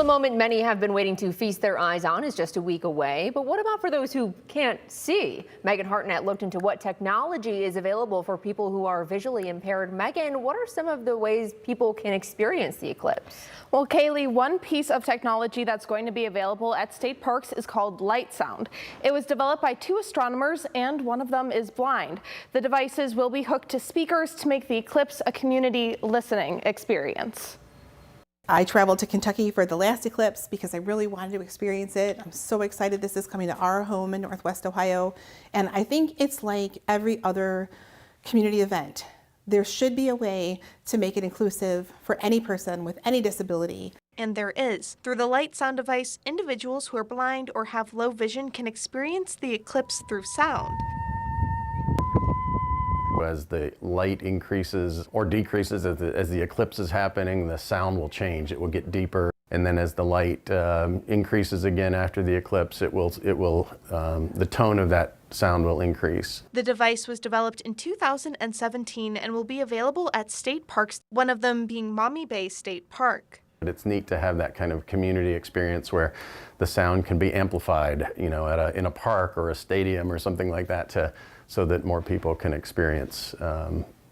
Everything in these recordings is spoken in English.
The moment many have been waiting to feast their eyes on is just a week away. But what about for those who can't see? Megan Hartnett looked into what technology is available for people who are visually impaired. Megan, what are some of the ways people can experience the eclipse? Well, Kaylee, one piece of technology that's going to be available at state parks is called LightSound. It was developed by two astronomers, and one of them is blind. The devices will be hooked to speakers to make the eclipse a community listening experience. I traveled to Kentucky for the last eclipse because I really wanted to experience it. I'm so excited this is coming to our home in Northwest Ohio. And I think it's like every other community event. There should be a way to make it inclusive for any person with any disability. And there is. Through the LightSound device, individuals who are blind or have low vision can experience the eclipse through sound. As the light increases or decreases, as the eclipse is happening, the sound will change. It will get deeper. And then as the light increases again after the eclipse, the tone of that sound will increase. The device was developed in 2017 and will be available at state parks, one of them being Maumee Bay State Park. It's neat to have that kind of community experience where the sound can be amplified, you know, in a park or a stadium or something like that, so that more people can experience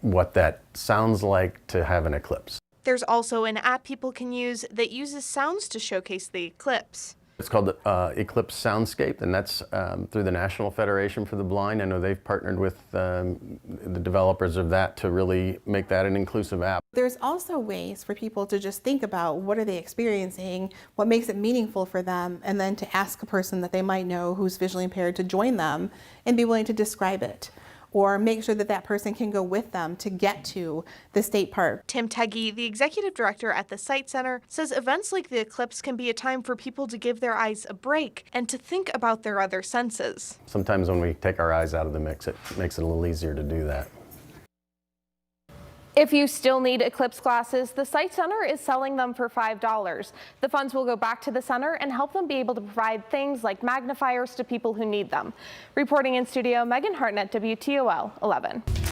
what that sounds like to have an eclipse. There's also an app people can use that uses sounds to showcase the eclipse. It's called the Eclipse Soundscape, and that's through the National Federation for the Blind. I know they've partnered with the developers of that to really make that an inclusive app. There's also ways for people to just think about what are they experiencing, what makes it meaningful for them, and then to ask a person that they might know who's visually impaired to join them and be willing to describe it, or make sure that that person can go with them to get to the state park. Tim Teggy, the executive director at the Sight Center, says events like the eclipse can be a time for people to give their eyes a break and to think about their other senses. Sometimes when we take our eyes out of the mix, it makes it a little easier to do that. If you still need eclipse glasses, the Sight Center is selling them for $5. The funds will go back to the center and help them be able to provide things like magnifiers to people who need them. Reporting in studio, Megan Hartnett, WTOL 11.